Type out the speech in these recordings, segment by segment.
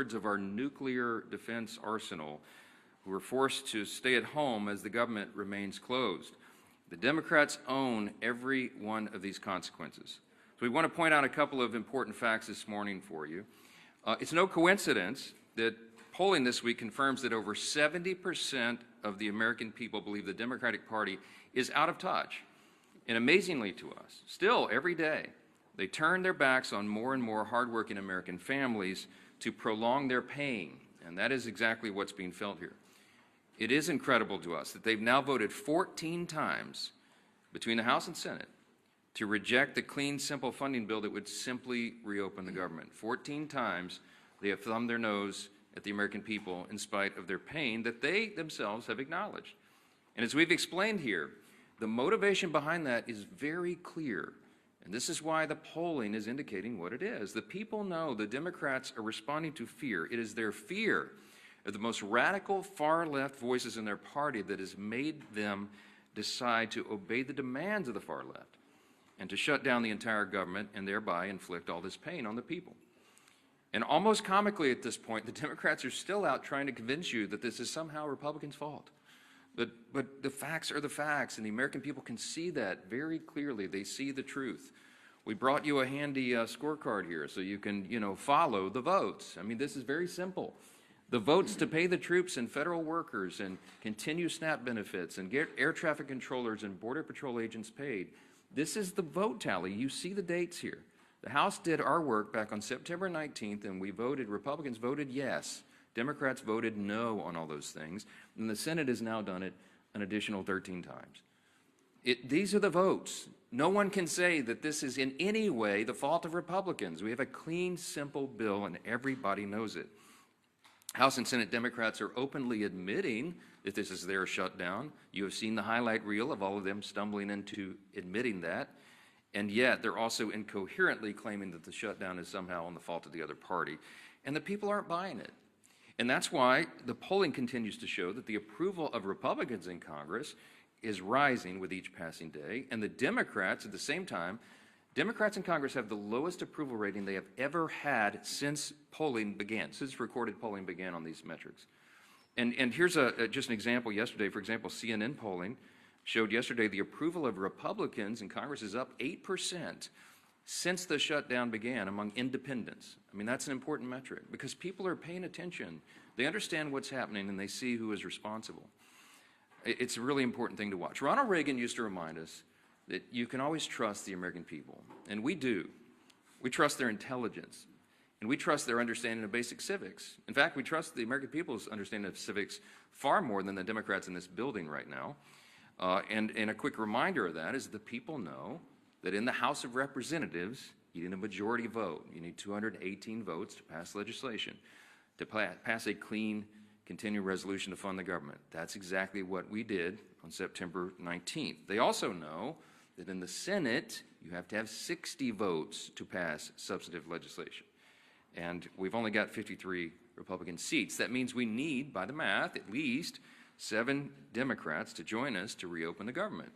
two-thirds of our nuclear defense arsenal who are forced to stay at home as the government remains closed. The Democrats own every one of these consequences. So we want to point out a couple of important facts this morning for you. It's no coincidence that polling this week confirms that over 70% of the American people believe the Democratic Party is out of touch. And amazingly to us, still every day, they turn their backs on more and more hardworking American families to prolong their pain. And that is exactly what's being felt here. It is incredible to us that they've now voted 14 times between the House and Senate to reject the clean, simple funding bill that would simply reopen the government. 14 times they have thumbed their nose at the American people in spite of their pain that they themselves have acknowledged. And as we've explained here, the motivation behind that is very clear. And this is why the polling is indicating what it is. The people know the Democrats are responding to fear. It is their fear of the most radical far-left voices in their party that has made them decide to obey the demands of the far left and to shut down the entire government and thereby inflict all this pain on the people. And almost comically at this point, the Democrats are still out trying to convince you that this is somehow Republicans' fault. But the facts are the facts, and the American people can see that very clearly. They see the truth. We brought you a handy scorecard here so you can, follow the votes. I mean, this is very simple. The votes to pay the troops and federal workers and continue SNAP benefits and get air traffic controllers and Border Patrol agents paid. This is the vote tally. You see the dates here. The House did our work back on September 19th, and we voted, Republicans voted yes. Democrats voted no on all those things, and the Senate has now done it an additional 13 times. These are the votes. No one can say that this is in any way the fault of Republicans. We have a clean, simple bill, and everybody knows it. House and Senate Democrats are openly admitting that this is their shutdown. You have seen the highlight reel of all of them stumbling into admitting that, and yet they're also incoherently claiming that the shutdown is somehow on the fault of the other party, and the people aren't buying it. And that's why the polling continues to show that the approval of Republicans in Congress is rising with each passing day, and the Democrats at the same time, Democrats in Congress have the lowest approval rating they have ever had since polling began, since recorded polling began on these metrics. And here's just an example yesterday. For example, CNN polling showed yesterday the approval of Republicans in Congress is up 8% since the shutdown began among independents. I mean, that's an important metric because people are paying attention. They understand what's happening and they see who is responsible. It's a really important thing to watch. Ronald Reagan used to remind us that you can always trust the American people, and we do. We trust their intelligence, and we trust their understanding of basic civics. In fact, we trust the American people's understanding of civics far more than the Democrats in this building right now. And a quick reminder of that is the people know that in the House of Representatives, you need a majority vote. You need 218 votes to pass legislation, to pass a clean, continuing resolution to fund the government. That's exactly what we did on September 19th. They also know that in the Senate, you have to have 60 votes to pass substantive legislation. And we've only got 53 Republican seats. That means we need, by the math, at least 7 Democrats to join us to reopen the government.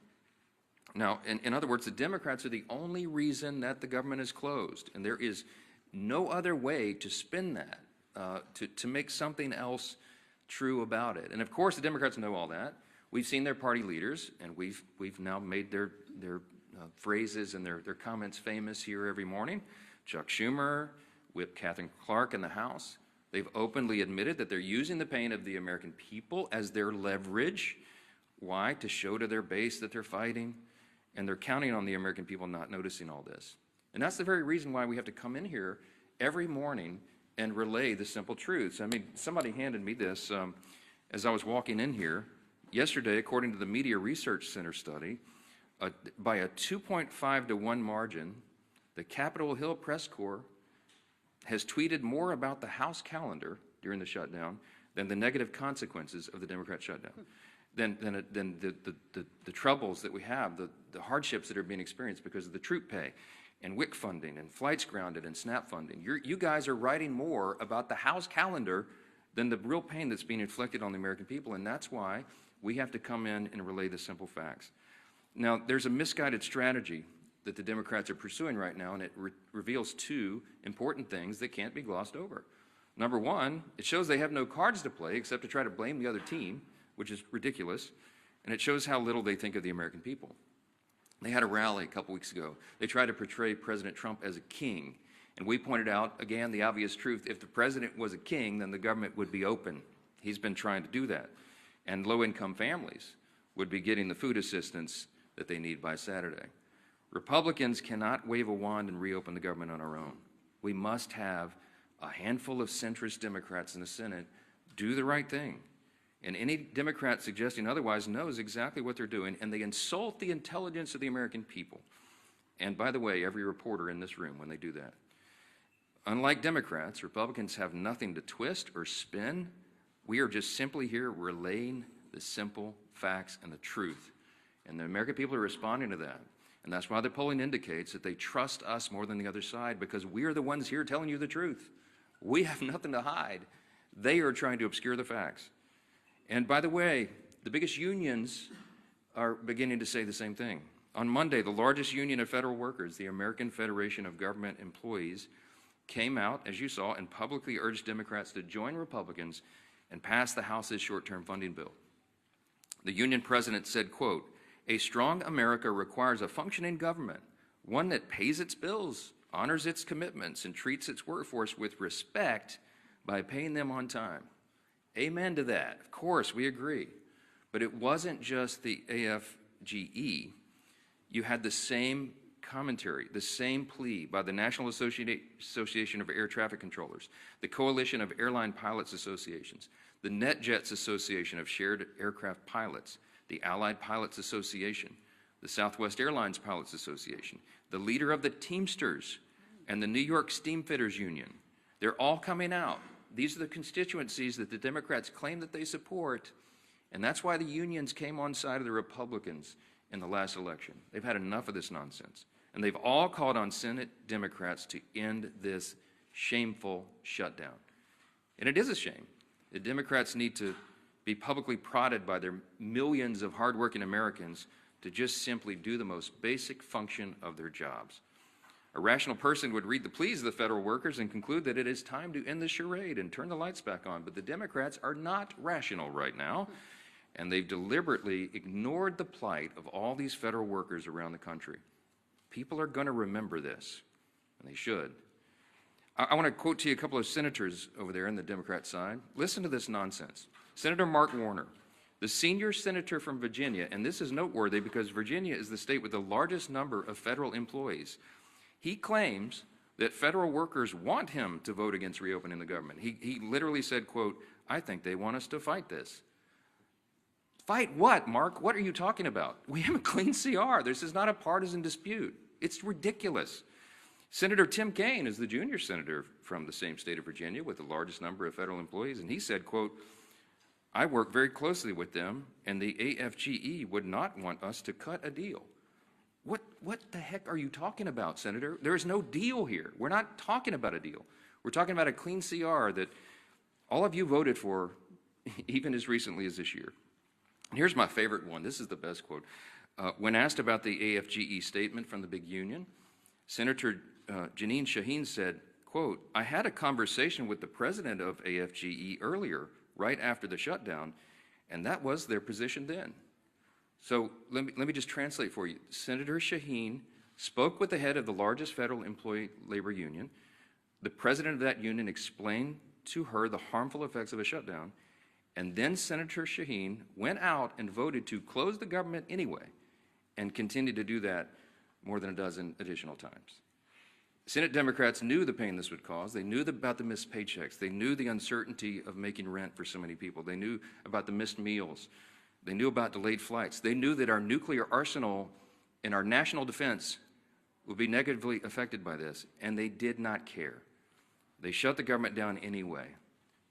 Now, in other words, the Democrats are the only reason that the government is closed, and there is no other way to spin that, to make something else true about it. And of course, the Democrats know all that. We've seen their party leaders, and we've now made their phrases and their comments famous here every morning. Chuck Schumer, Whip Catherine Clark in the House. They've openly admitted that they're using the pain of the American people as their leverage. Why? To show to their base that they're fighting. And they're counting on the American people not noticing all this. And that's the very reason why we have to come in here every morning and relay the simple truths. I mean, somebody handed me this as I was walking in here. Yesterday, according to the Media Research Center study, by a 2.5 to 1 margin, the Capitol Hill Press Corps has tweeted more about the House calendar during the shutdown than the negative consequences of the Democrat shutdown. Than the troubles that we have, the hardships that are being experienced because of the troop pay and WIC funding and flights grounded and SNAP funding. You guys are writing more about the House calendar than the real pain that's being inflicted on the American people, and that's why we have to come in and relay the simple facts. Now, there's a misguided strategy that the Democrats are pursuing right now, and it reveals 2 important things that can't be glossed over. Number one, it shows they have no cards to play except to try to blame the other team, which is ridiculous, and it shows how little they think of the American people. They had a rally a couple weeks ago. They tried to portray President Trump as a king, and we pointed out, again, the obvious truth. If the president was a king, then the government would be open. He's been trying to do that, and low-income families would be getting the food assistance that they need by Saturday. Republicans cannot wave a wand and reopen the government on our own. We must have a handful of centrist Democrats in the Senate do the right thing. And any Democrat suggesting otherwise knows exactly what they're doing, and they insult the intelligence of the American people. And by the way, every reporter in this room when they do that. Unlike Democrats, Republicans have nothing to twist or spin. We are just simply here relaying the simple facts and the truth. And the American people are responding to that. And that's why the polling indicates that they trust us more than the other side, because we are the ones here telling you the truth. We have nothing to hide. They are trying to obscure the facts. And by the way, the biggest unions are beginning to say the same thing. On Monday, the largest union of federal workers, the American Federation of Government Employees, came out, as you saw, and publicly urged Democrats to join Republicans and pass the House's short-term funding bill. The union president said, quote, "A strong America requires a functioning government, one that pays its bills, honors its commitments, and treats its workforce with respect by paying them on time." Amen to that. Of course, we agree. But it wasn't just the AFGE. You had the same commentary, the same plea by the National Association of Air Traffic Controllers, the Coalition of Airline Pilots Associations, the NetJets Association of Shared Aircraft Pilots, the Allied Pilots Association, the Southwest Airlines Pilots Association, the leader of the Teamsters, and the New York Steamfitters Union. They're all coming out. These are the constituencies that the Democrats claim that they support, and that's why the unions came on side of the Republicans in the last election. They've had enough of this nonsense, and they've all called on Senate Democrats to end this shameful shutdown. And it is a shame. The Democrats need to be publicly prodded by their millions of hardworking Americans to just simply do the most basic function of their jobs. A rational person would read the pleas of the federal workers and conclude that it is time to end the charade and turn the lights back on. But the Democrats are not rational right now, and they've deliberately ignored the plight of all these federal workers around the country. People are going to remember this, and they should. I want to quote to you a couple of senators over there on the Democrat side. Listen to this nonsense. Senator Mark Warner, the senior senator from Virginia, and this is noteworthy because Virginia is the state with the largest number of federal employees. He claims that federal workers want him to vote against reopening the government. He literally said, quote, "I think they want us to fight this." Fight what, Mark? What are you talking about? We have a clean CR. This is not a partisan dispute. It's ridiculous. Senator Tim Kaine is the junior senator from the same state of Virginia with the largest number of federal employees, and he said, quote, "I work very closely with them, and the AFGE would not want us to cut a deal." What the heck are you talking about, Senator? There is no deal here. We're not talking about a deal. We're talking about a clean CR that all of you voted for even as recently as this year. And here's my favorite one. This is the best quote. When asked about the AFGE statement from the big union, Senator Jeanine Shaheen said, quote, "I had a conversation with the president of AFGE earlier, right after the shutdown, and that was their position then." So let me just translate for you. Senator Shaheen spoke with the head of the largest federal employee labor union. The president of that union explained to her the harmful effects of a shutdown, and then Senator Shaheen went out and voted to close the government anyway and continued to do that more than a dozen additional times. Senate Democrats knew the pain this would cause. They knew about the missed paychecks. They knew the uncertainty of making rent for so many people. They knew about the missed meals. They knew about delayed flights. They knew that our nuclear arsenal and our national defense would be negatively affected by this, and they did not care. They shut the government down anyway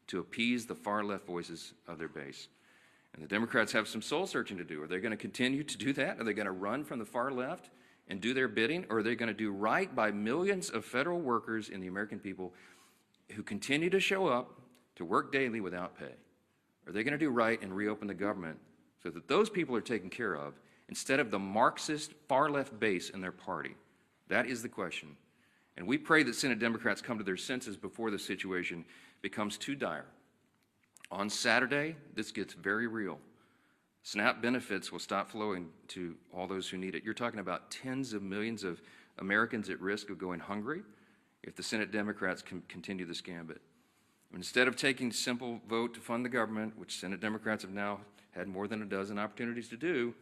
to appease the far-left voices of their base. And the Democrats have some soul-searching to do. Are they going to continue to do that? Are they going to run from the far left and do their bidding? Or are they going to do right by millions of federal workers and the American people who continue to show up to work daily without pay? Are they going to do right and reopen the government so that those people are taken care of instead of the Marxist far-left base in their party? That is the question. And we pray that Senate Democrats come to their senses before the situation becomes too dire. On Saturday, this gets very real. SNAP benefits will stop flowing to all those who need it. You're talking about tens of millions of Americans at risk of going hungry if the Senate Democrats can continue this gambit. Instead of taking a simple vote to fund the government, which Senate Democrats have now had more than a dozen opportunities to do,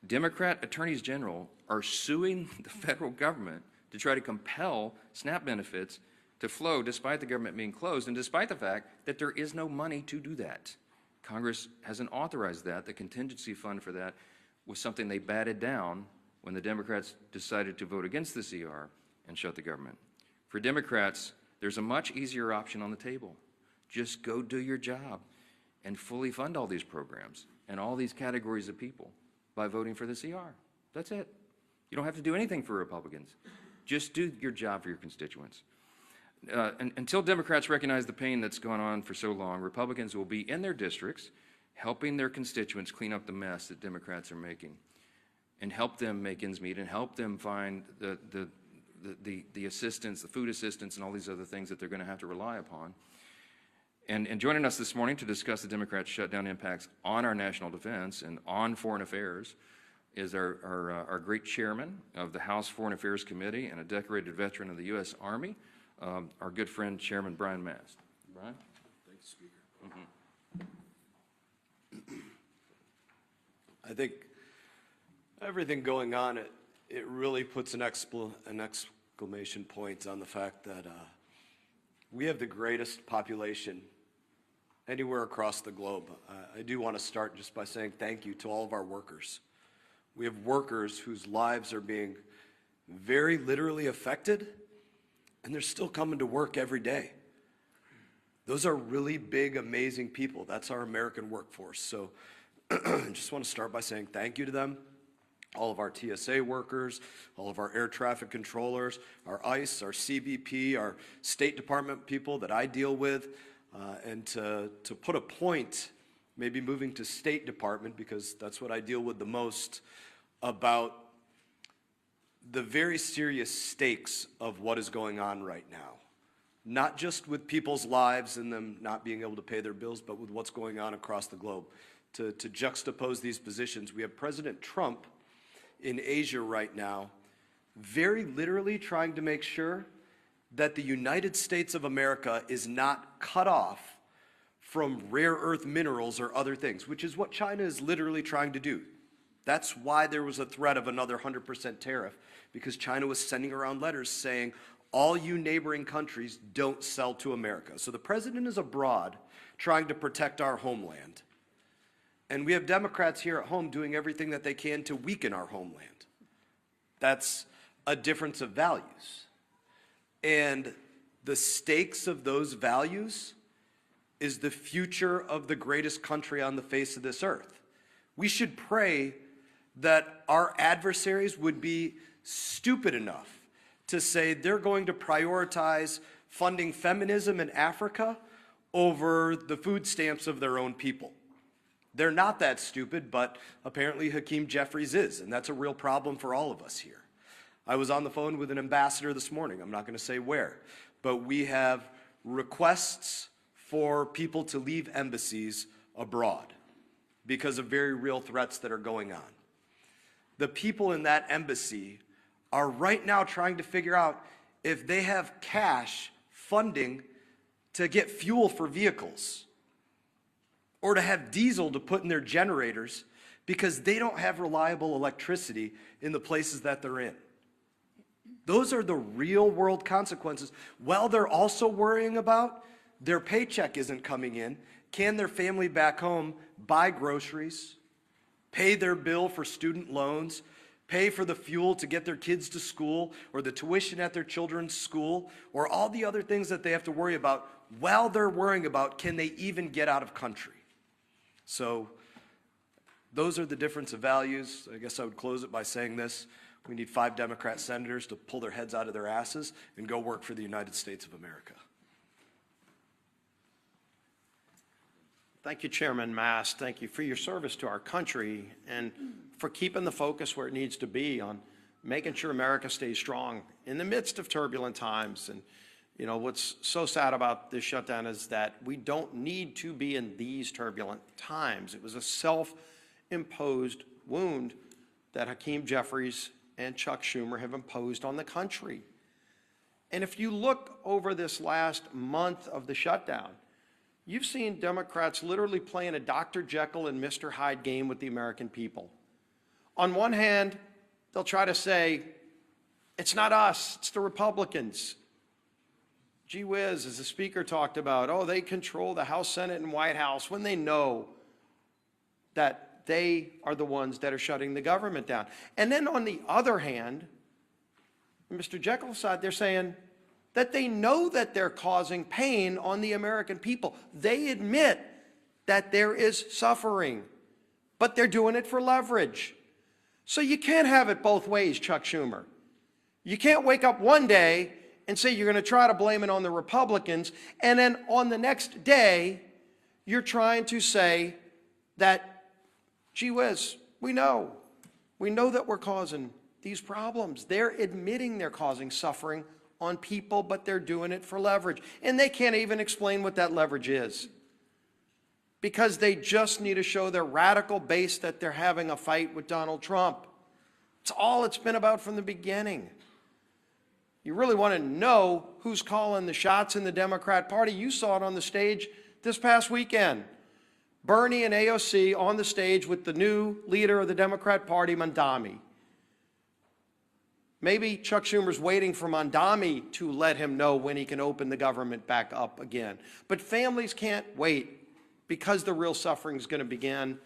Democrat attorneys general are suing the federal government to try to compel SNAP benefits to flow despite the government being closed and despite the fact that there is no money to do that. Congress hasn't authorized that. The contingency fund for that was something they batted down when the Democrats decided to vote against the CR and shut the government. For Democrats, there's a much easier option on the table. Just go do your job and fully fund all these programs and all these categories of people by voting for the CR. That's it. You don't have to do anything for Republicans. Just do your job for your constituents. Until Democrats recognize the pain that's gone on for so long, Republicans will be in their districts helping their constituents clean up the mess that Democrats are making and help them make ends meet and help them find the assistance, the food assistance, and all these other things that they're going to have to rely upon. And joining us this morning to discuss the Democrats' shutdown impacts on our national defense and on foreign affairs is our great chairman of the House Foreign Affairs Committee and a decorated veteran of the U.S. Army, our good friend, Chairman Brian Mast. Brian? Thank you, Speaker. I think everything going on, it really puts an exclamation point on the fact that we have the greatest population anywhere across the globe. I do want to start just by saying thank you to all of our workers. We have workers whose lives are being very literally affected, and they're still coming to work every day. Those are really big, amazing people. That's our American workforce. So I just want to start by saying thank you to them, all of our TSA workers, all of our air traffic controllers, our ICE, our CBP, our State Department people that I deal with, and to put a point, maybe moving to State Department, because that's what I deal with the most, about the very serious stakes of what is going on right now. Not just with people's lives and them not being able to pay their bills, but with what's going on across the globe. To juxtapose these positions, we have President Trump in Asia right now, very literally trying to make sure that the United States of America is not cut off from rare earth minerals or other things, which is what China is literally trying to do. That's why there was a threat of another 100% tariff, because China was sending around letters saying, all you neighboring countries don't sell to America. So the president is abroad trying to protect our homeland. And we have Democrats here at home doing everything that they can to weaken our homeland. That's a difference of values. And the stakes of those values is the future of the greatest country on the face of this earth. We should pray that our adversaries would be stupid enough to say they're going to prioritize funding feminism in Africa over the food stamps of their own people. They're not that stupid, but apparently Hakeem Jeffries is, and that's a real problem for all of us here. I was on the phone with an ambassador this morning. I'm not going to say where, but we have requests for people to leave embassies abroad because of very real threats that are going on. The people in that embassy are right now trying to figure out if they have cash funding to get fuel for vehicles or to have diesel to put in their generators because they don't have reliable electricity in the places that they're in. Those are the real world consequences. While they're also worrying about their paycheck isn't coming in, can their family back home buy groceries, pay their bill for student loans, pay for the fuel to get their kids to school, or the tuition at their children's school, or all the other things that they have to worry about while they're worrying about can they even get out of country. So those are the difference of values. I guess I would close it by saying this. We need 5 Democrat senators to pull their heads out of their asses and go work for the United States of America. Thank you, Chairman Mast. Thank you for your service to our country and for keeping the focus where it needs to be on making sure America stays strong in the midst of turbulent times. And You know, what's so sad about this shutdown is that we don't need to be in these turbulent times. It was a self-imposed wound that Hakeem Jeffries and Chuck Schumer have imposed on the country. And if you look over this last month of the shutdown, you've seen Democrats literally playing a Dr. Jekyll and Mr. Hyde game with the American people. On one hand, they'll try to say, it's not us, it's the Republicans. Gee whiz, as the speaker talked about, oh, they control the House, Senate, and White House, when they know that they are the ones that are shutting the government down. And then on the other hand, Mr. Jekyll's side, they're saying that they know that they're causing pain on the American people. They admit that there is suffering, but they're doing it for leverage. So you can't have it both ways, Chuck Schumer. You can't wake up one day and say you're going to try to blame it on the Republicans, and then on the next day, you're trying to say that, gee whiz, we know that we're causing these problems. They're admitting they're causing suffering on people, but they're doing it for leverage. And they can't even explain what that leverage is, because they just need to show their radical base that they're having a fight with Donald Trump. It's all it's been about from the beginning. You really want to know who's calling the shots in the Democrat Party. You saw it on the stage this past weekend. Bernie and AOC on the stage with the new leader of the Democrat Party, Mondami. Maybe Chuck Schumer's waiting for Mondami to let him know when he can open the government back up again. But families can't wait, because the real suffering is going to begin.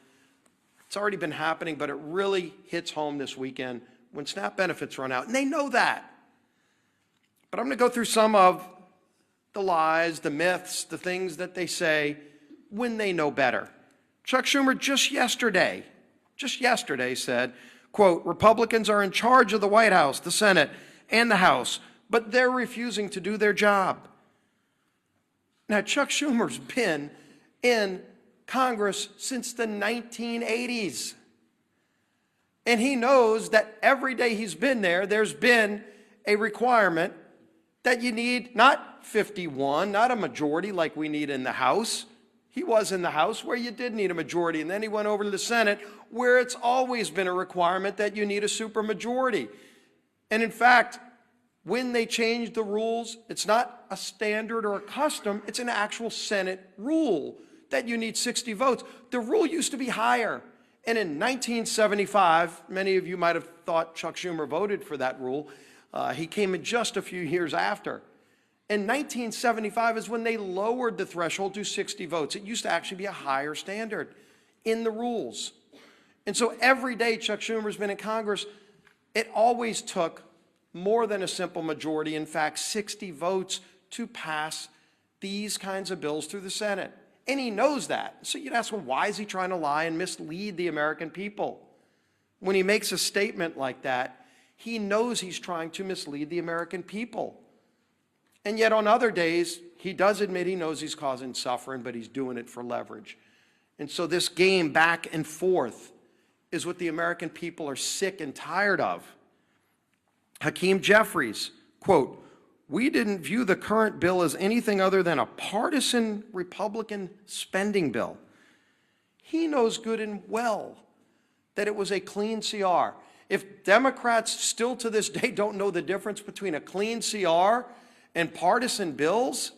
It's already been happening, but it really hits home this weekend when SNAP benefits run out, and they know that. But I'm going to go through some of the lies, the myths, the things that they say when they know better. Chuck Schumer just yesterday said, quote, Republicans are in charge of the White House, the Senate, and the House, but they're refusing to do their job. Now, Chuck Schumer's been in Congress since the 1980s. And he knows that every day he's been there, there's been a requirement that you need not 51, not a majority like we need in the House. He was in the House where you did need a majority, and then he went over to the Senate where it's always been a requirement that you need a supermajority. And in fact, when they changed the rules, it's not a standard or a custom, it's an actual Senate rule that you need 60 votes. The rule used to be higher. And in 1975, many of you might have thought Chuck Schumer voted for that rule. He came in just a few years after. In 1975 is when they lowered the threshold to 60 votes. It used to actually be a higher standard in the rules. And so every day Chuck Schumer's been in Congress, it always took more than a simple majority, in fact, 60 votes to pass these kinds of bills through the Senate. And he knows that. So you'd ask, well, why is he trying to lie and mislead the American people? When he makes a statement like that, he knows he's trying to mislead the American people. And yet on other days, he does admit he knows he's causing suffering, but he's doing it for leverage. And so this game back and forth is what the American people are sick and tired of. Hakeem Jeffries, quote, we didn't view the current bill as anything other than a partisan Republican spending bill. He knows good and well that it was a clean CR. If Democrats still to this day don't know the difference between a clean CR and partisan bills,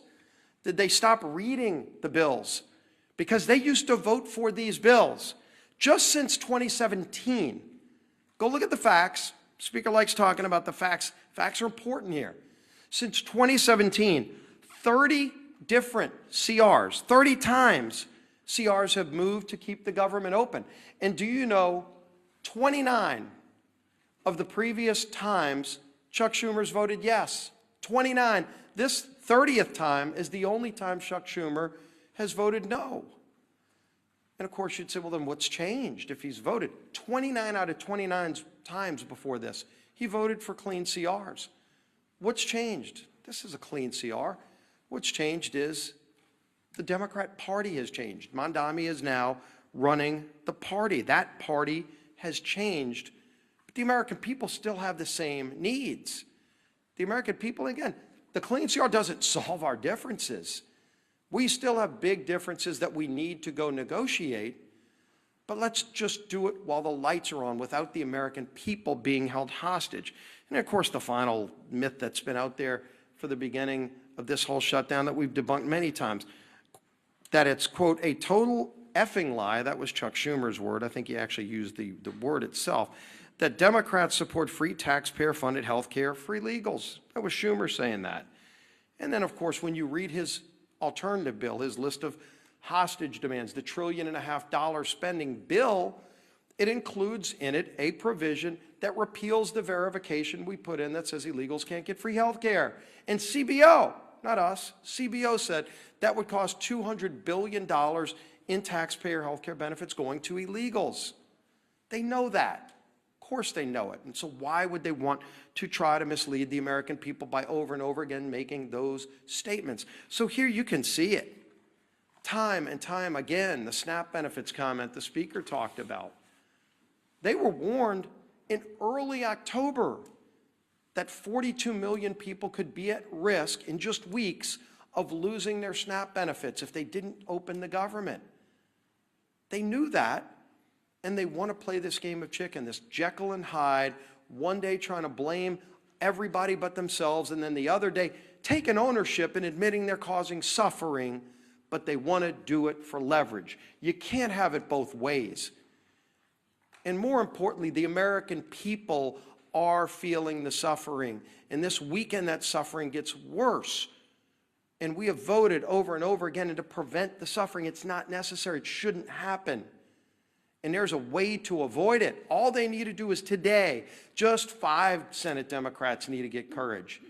did they stop reading the bills? Because they used to vote for these bills just since 2017. Go look at the facts. Speaker likes talking about the facts. Facts are important here. Since 2017, 30 different CRs, 30 times CRs have moved to keep the government open. And do you know 29 of the previous times Chuck Schumer's voted yes? 29. This 30th time is the only time Chuck Schumer has voted no. And of course you'd say, well, then what's changed if he's voted? 29 out of 29 times before this, he voted for clean CRs. What's changed? This is a clean CR. What's changed is the Democrat Party has changed. Mondami is now running the party. That party has changed. But the American people still have the same needs. The American people, again, The clean CR doesn't solve our differences. We still have big differences that we need to go negotiate, but let's just do it while the lights are on without the American people being held hostage. And of course, the final myth that's been out there for the beginning of this whole shutdown that we've debunked many times, that it's, quote, a total effing lie, that was Chuck Schumer's word, I think he actually used the word itself, that Democrats support free taxpayer-funded health care, free legals. That was Schumer saying that. And then, of course, when you read his alternative bill, his list of hostage demands, the $1.5 trillion spending bill, it includes in it a provision that repeals the verification we put in that says illegals can't get free health care. And CBO, not us, CBO said that would cost $200 billion in taxpayer health care benefits going to illegals. They know that. Of course they know it. And so why would they want to try to mislead the American people by over and over again making those statements? So here you can see it. Time and time again, the SNAP benefits comment the speaker talked about. They were warned in early October that 42 million people could be at risk in just weeks of losing their SNAP benefits if they didn't open the government. They knew that, and they want to play this game of chicken, this Jekyll and Hyde, one day trying to blame everybody but themselves, and then the other day taking ownership and admitting they're causing suffering, but they want to do it for leverage. You can't have it both ways. And more importantly, the American people are feeling the suffering. And this weekend, that suffering gets worse. And we have voted over and over again, and to prevent the suffering, it's not necessary. It shouldn't happen. And there's a way to avoid it. All they need to do is today, just 5 Senate Democrats need to get courage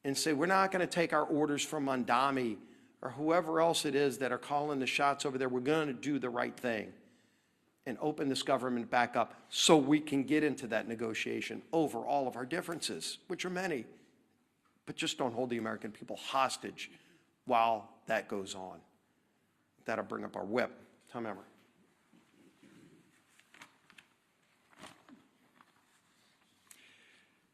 and say, we're not going to take our orders from Mondami or whoever else it is that are calling the shots over there. We're going to do the right thing and open this government back up so we can get into that negotiation over all of our differences, which are many. But just don't hold the American people hostage while that goes on. That'll bring up our whip. Tom Emmer.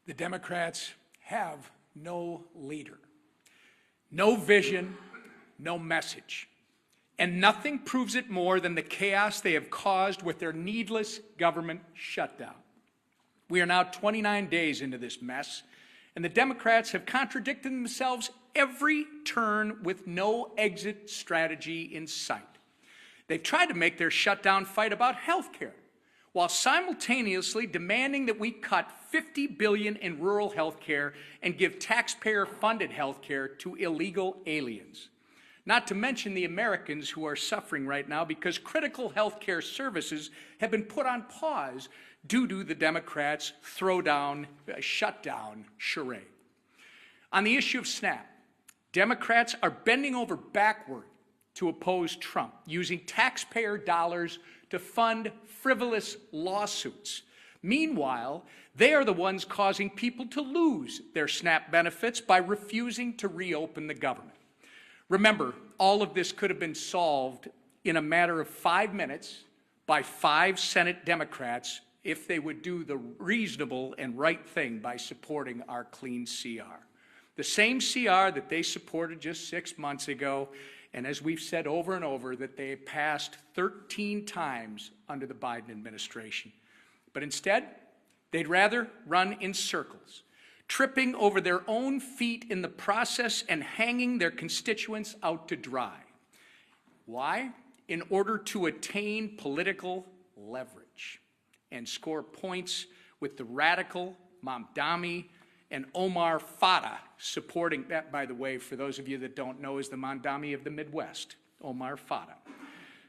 The Democrats have no leader, no vision, no message. And nothing proves it more than the chaos they have caused with their needless government shutdown. We are now 29 days into this mess, and the Democrats have contradicted themselves every turn with no exit strategy in sight. They've tried to make their shutdown fight about health care, while simultaneously demanding that we cut $50 billion in rural health care and give taxpayer-funded health care to illegal aliens. Not to mention the Americans who are suffering right now because critical health care services have been put on pause due to the Democrats' shutdown charade. On the issue of SNAP, Democrats are bending over backward to oppose Trump, using taxpayer dollars to fund frivolous lawsuits. Meanwhile, they are the ones causing people to lose their SNAP benefits by refusing to reopen the government. Remember, all of this could have been solved in a matter of 5 minutes by 5 Senate Democrats if they would do the reasonable and right thing by supporting our clean CR. The same CR that they supported just 6 months ago, and as we've said over and over, that they passed 13 times under the Biden administration. But instead, they'd rather run in circles, tripping over their own feet in the process and hanging their constituents out to dry. Why? In order to attain political leverage and score points with the radical Mamdani and Omar Fata supporting that, by the way, for those of you that don't know, is the Mamdani of the Midwest, Omar Fata,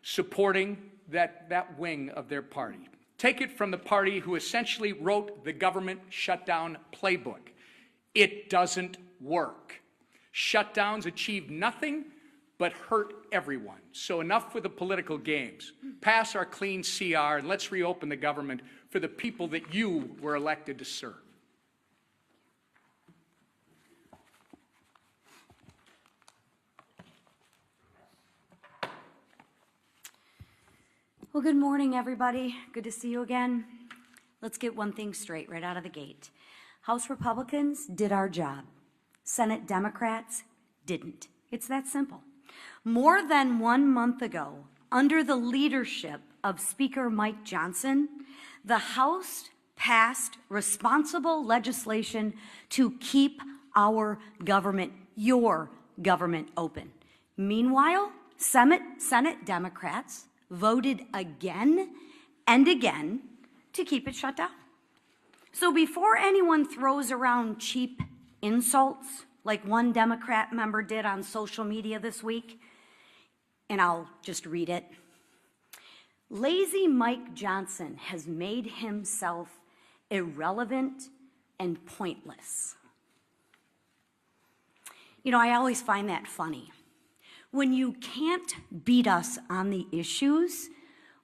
supporting that wing of their party. Take it from the party who essentially wrote the government shutdown playbook. It doesn't work. Shutdowns achieve nothing but hurt everyone. So enough with the political games. Pass our clean CR and let's reopen the government for the people that you were elected to serve. Well, good morning, everybody. Good to see you again. Let's get one thing straight right out of the gate. House Republicans did our job. Senate Democrats didn't. It's that simple. More than 1 month ago, under the leadership of Speaker Mike Johnson, the House passed responsible legislation to keep our government, your government, open. Meanwhile, Senate Democrats voted again and again to keep it shut down. So before anyone throws around cheap insults like one Democrat member did on social media this week, and I'll just read it. Lazy Mike Johnson has made himself irrelevant and pointless. You know, I always find that funny. When you can't beat us on the issues,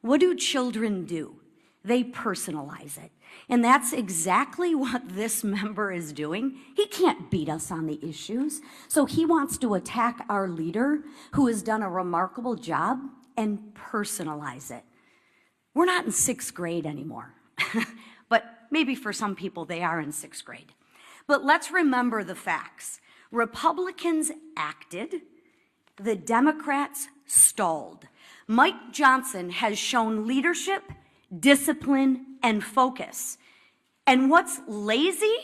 what do children do? They personalize it. And that's exactly what this member is doing. He can't beat us on the issues. So he wants to attack our leader, who has done a remarkable job, and personalize it. We're not in 6th grade anymore. But maybe for some people they are in 6th grade. But let's remember the facts. Republicans acted. The Democrats stalled. Mike Johnson has shown leadership, discipline, and focus. And what's lazy,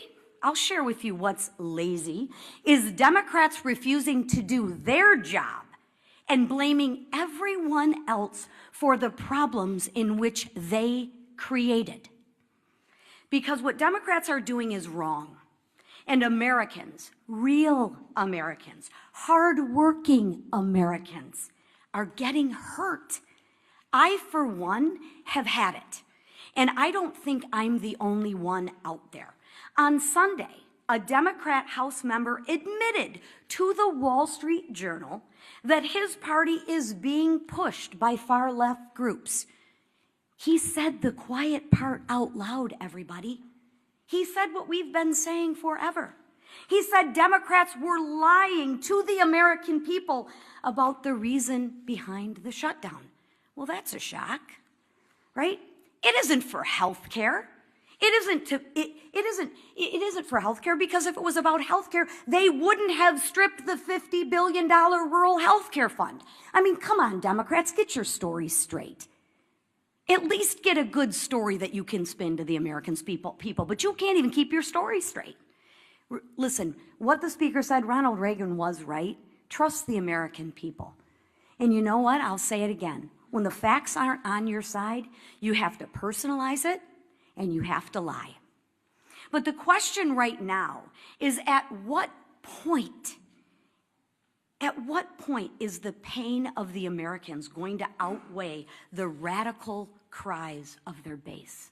I'll share with you what's lazy, is Democrats refusing to do their job and blaming everyone else for the problems in which they created. Because what Democrats are doing is wrong. And Americans, real Americans, hardworking Americans, are getting hurt. I, for one, have had it. And I don't think I'm the only one out there. On Sunday, a Democrat House member admitted to the Wall Street Journal that his party is being pushed by far-left groups. He said the quiet part out loud, everybody. He said what we've been saying forever. He said Democrats were lying to the American people about the reason behind the shutdown. Well, that's a shock, right? It isn't for health care. It isn't for health care, because if it was about health care, they wouldn't have stripped the $50 billion rural health care fund. I mean, come on, Democrats, get your stories straight. At least get a good story that you can spin to the American people, but you can't even keep your story straight. Listen, what the speaker said, Ronald Reagan was right. Trust the American people. And you know what? I'll say it again. When the facts aren't on your side, you have to personalize it and you have to lie. But the question right now is, at what point is the pain of the Americans going to outweigh the radical cries of their base?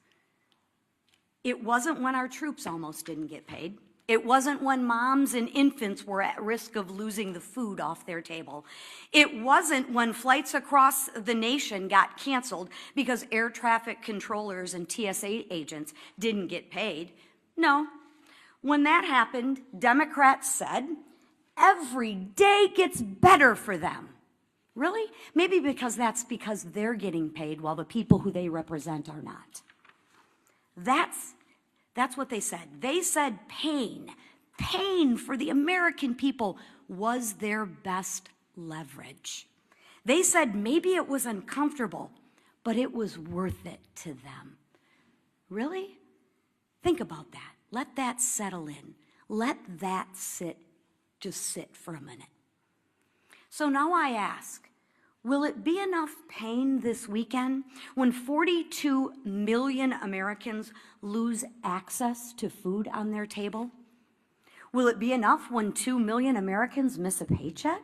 It wasn't when our troops almost didn't get paid. It wasn't when moms and infants were at risk of losing the food off their table. It wasn't when flights across the nation got canceled because air traffic controllers and TSA agents didn't get paid. No. When that happened, Democrats said, every day gets better for them. Really? Maybe because they're getting paid while the people who they represent are not. That's what they said. They said pain for the American people was their best leverage. They said maybe it was uncomfortable, but it was worth it to them. Really? Think about that. Let that settle in. Let that just sit for a minute. So now I ask, will it be enough pain this weekend when 42 million Americans lose access to food on their table? Will it be enough when 2 million Americans miss a paycheck?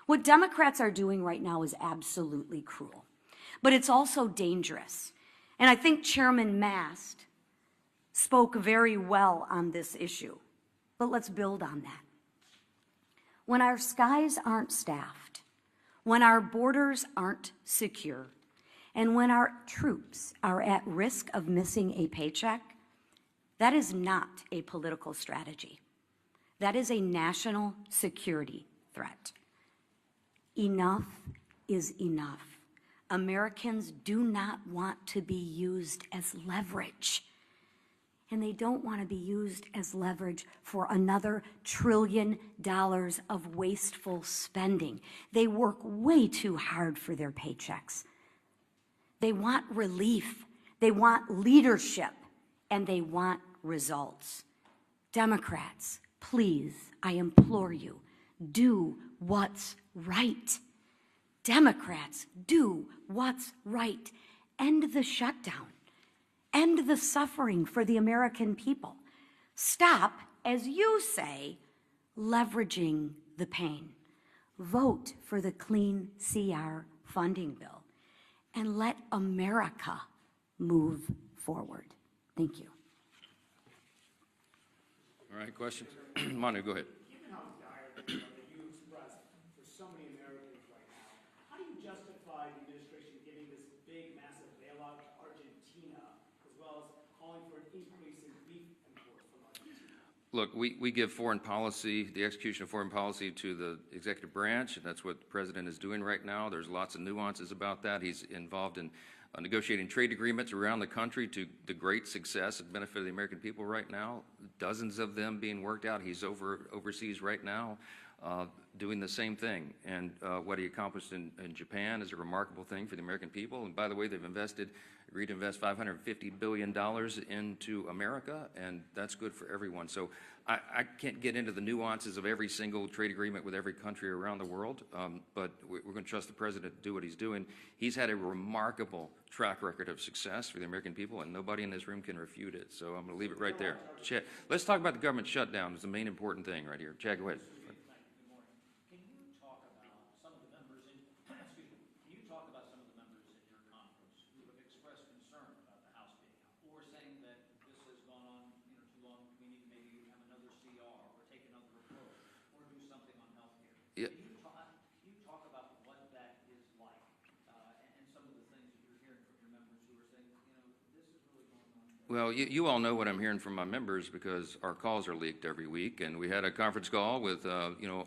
What Democrats are doing right now is absolutely cruel, but it's also dangerous. And I think Chairman Mast spoke very well on this issue, but let's build on that. When our skies aren't staffed, when our borders aren't secure, and when our troops are at risk of missing a paycheck, that is not a political strategy. That is a national security threat. Enough is enough. Americans do not want to be used as leverage. and they don't want to be used as leverage for another $1 trillion of wasteful spending. They work way too hard for their paychecks. They want relief, they want leadership, and they want results. Democrats, please, I implore you, do what's right. Democrats, do what's right. End the shutdown. End the suffering for the American people. Stop, as you say, leveraging the pain. Vote for the Clean CR funding bill and let America move forward. Thank you. All right, questions? Manu, go ahead. Given how dire the you expressed for so many Americans right now, how do you justify the administration giving this big, massive bailout to Argentina, as well as calling for an increase in beef imports from Argentina? Look, we give foreign policy, the execution of foreign policy to the executive branch, and that's what the president is doing right now. There's lots of nuances about that. He's involved in negotiating trade agreements around the country to the great success and benefit of the American people right now. Dozens of them being worked out. He's overseas right now doing the same thing. And what he accomplished in Japan is a remarkable thing for the American people. And by the way, they've agreed to invest $550 billion into America, and that's good for everyone. So I can't get into the nuances of every single trade agreement with every country around the world, but we're going to trust the president to do what he's doing. He's had a remarkable track record of success for the American people, and nobody in this room can refute it. So I'm going to leave it right there. Chad, let's talk about the government shutdown. It's the main important thing right here. Chad, go ahead. Can you talk about some of the members in, excuse me, can you talk about some of the members in your conference who have expressed concern about the House being out, or saying that this has gone on, too long, we need to maybe have another CR, or take another approach, or do something on healthcare? Yeah. Can you talk about what that is like, and some of the things that you're hearing from your members who are saying, this is really going on? Well, you all know what I'm hearing from my members because our calls are leaked every week, and we had a conference call with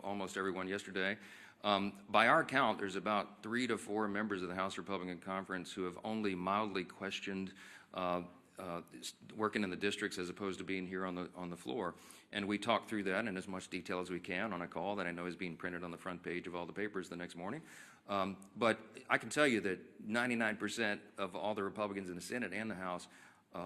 almost everyone yesterday. By our count, there's about 3 to 4 members of the House Republican Conference who have only mildly questioned working in the districts as opposed to being here on the floor. And we talked through that in as much detail as we can on a call that I know is being printed on the front page of all the papers the next morning. But I can tell you that 99% of all the Republicans in the Senate and the House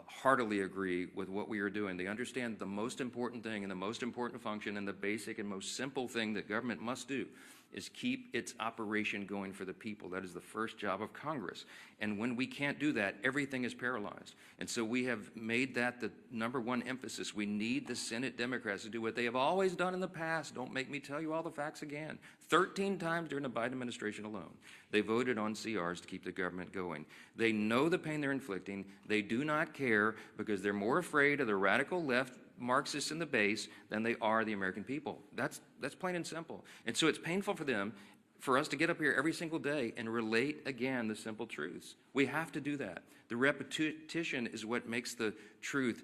heartily agree with what we are doing. They understand the most important thing and the most important function and the basic and most simple thing that government must do is keep its operation going for the people. That is the first job of Congress. And when we can't do that, everything is paralyzed. And so we have made that the #1 emphasis. We need the Senate Democrats to do what they have always done in the past. Don't make me tell you all the facts again. 13 times during the Biden administration alone, they voted on CRs to keep the government going. They know the pain they're inflicting. They do not care because they're more afraid of the radical left Marxists in the base than they are the American people. That's plain and simple. And so it's painful for them, for us to get up here every single day and relate again the simple truths. We have to do that. The repetition is what makes the truth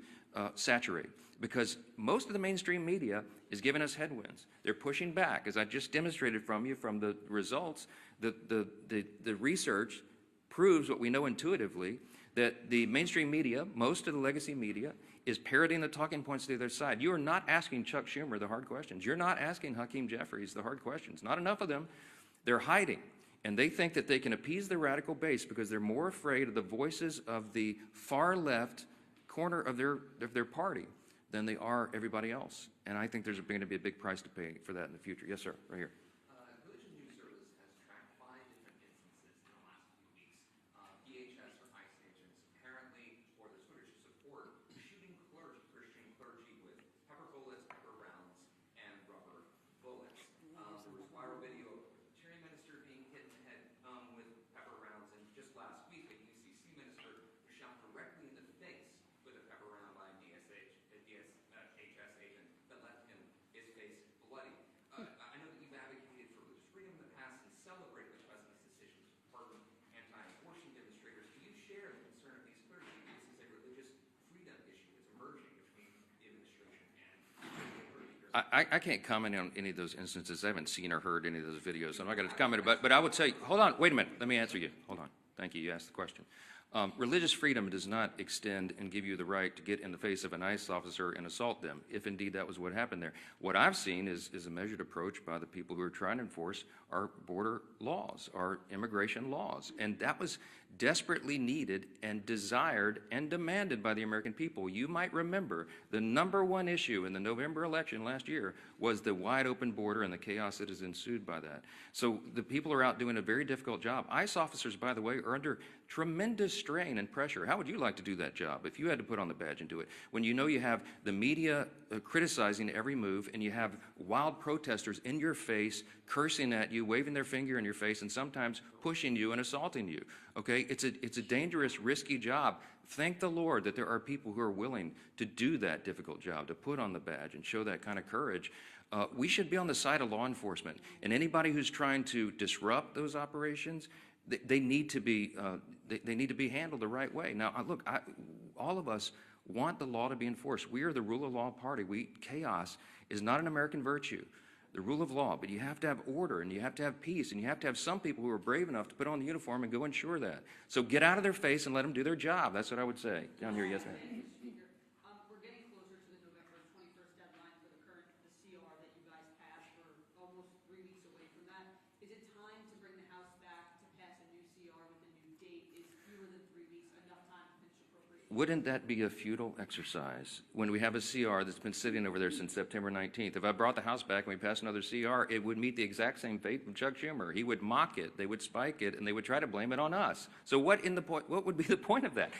saturate, because most of the mainstream media is giving us headwinds. They're pushing back, as I just demonstrated from you from the results. The research proves what we know intuitively, that the mainstream media, most of the legacy media, is parroting the talking points to the other side. You are not asking Chuck Schumer the hard questions. You're not asking Hakeem Jeffries the hard questions. Not enough of them. They're hiding. And they think that they can appease the radical base because they're more afraid of the voices of the far left corner of their party than they are everybody else. And I think there's going to be a big price to pay for that in the future. Yes, sir, right here. Religion News Service has tracked 5 different instances in the last few weeks. DHS or ICE agents apparently, or the Twitter to support, shooting Christian clergy with pepper bullets, pepper rounds, and rubber bullets. There was viral video of a Presbyterian minister being hit in the head with pepper rounds, and just last week a UCC minister was shot directly in the face with a pepper round by a DHS agent that left his face bloody. I know that you've advocated for religious freedom in the past and celebrated the president's decision to pardon anti-abortion demonstrators. Do you share the concern of these clergy? This is a religious freedom issue that's emerging between the administration and clergy. I can't comment on any of those instances. I haven't seen or heard any of those videos, so I'm not going to comment about it. But I would say, hold on, wait a minute. Let me answer you. Hold on. Thank you. You asked the question. Religious freedom does not extend and give you the right to get in the face of an ICE officer and assault them, if indeed that was what happened there. What I've seen is a measured approach by the people who are trying to enforce our border laws, our immigration laws. And that was desperately needed and desired and demanded by the American people. You might remember the #1 issue in the November election last year was the wide open border and the chaos that has ensued by that. So the people are out doing a very difficult job. ICE officers, by the way, are under tremendous strain and pressure. How would you like to do that job if you had to put on the badge and do it? When you know you have the media criticizing every move, and you have wild protesters in your face, cursing at you, waving their finger in your face, and sometimes pushing you and assaulting you. Okay, it's a dangerous, risky job. Thank the Lord that there are people who are willing to do that difficult job, to put on the badge and show that kind of courage. We should be on the side of law enforcement, and anybody who's trying to disrupt those operations, they need to be handled the right way. Now, look, all of us want the law to be enforced. We are the rule of law party. Chaos is not an American virtue, the rule of law, but you have to have order, and you have to have peace, and you have to have some people who are brave enough to put on the uniform and go ensure that. So get out of their face and let them do their job. That's what I would say. Down here, yes, ma'am. We're getting closer to the November 21st deadline for the CR that you guys passed. We're almost 3 weeks away from that. Is it time to bring the House back to pass a new CR with a new date? Is fewer than 3 weeks enough time to finish appropriations? Wouldn't that be a futile exercise when we have a CR that's been sitting over there since September 19th? If I brought the House back and we passed another CR, it would meet the exact same fate of Chuck Schumer. He would mock it, they would spike it, and they would try to blame it on us. So what would be the point of that?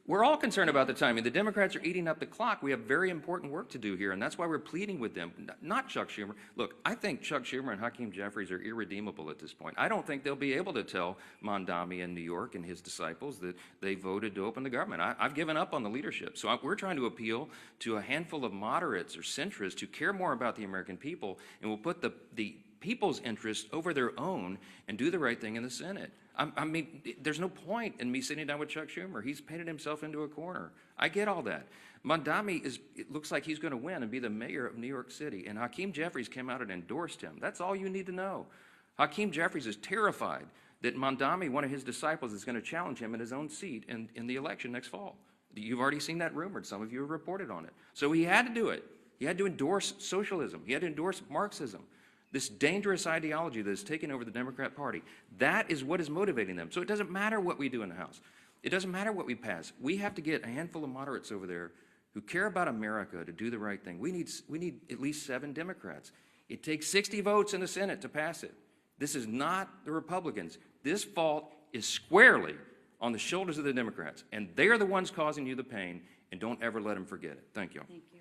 We're all concerned about the timing. The Democrats are eating up the clock. We have very important work to do here, and that's why we're pleading with them, not Chuck Schumer. Look, I think Chuck Schumer and Hakeem Jeffries are irredeemable at this point. I don't think they'll be able to tell Mondami in New York and his disciples that they voted to open the government. I've given up on the leadership. So we're trying to appeal to a handful of moderates or centrists who care more about the American people and will put the people's interest over their own and do the right thing in the Senate. I mean, there's no point in me sitting down with Chuck Schumer. He's painted himself into a corner. I get all that. Mondami it looks like he's going to win and be the mayor of New York City, and Hakeem Jeffries came out and endorsed him. That's all you need to know. Hakeem Jeffries is terrified that Mondami, one of his disciples, is going to challenge him in his own seat in the election next fall. You've already seen that rumored. Some of you have reported on it. So he had to do it. He had to endorse socialism. He had to endorse Marxism. This dangerous ideology that has taken over the Democrat Party, that is what is motivating them. So it doesn't matter what we do in the House. It doesn't matter what we pass. We have to get a handful of moderates over there who care about America to do the right thing. We need at least 7 Democrats. It takes 60 votes in the Senate to pass it. This is not the Republicans. This fault is squarely on the shoulders of the Democrats, and they are the ones causing you the pain, and don't ever let them forget it. Thank you. Thank you.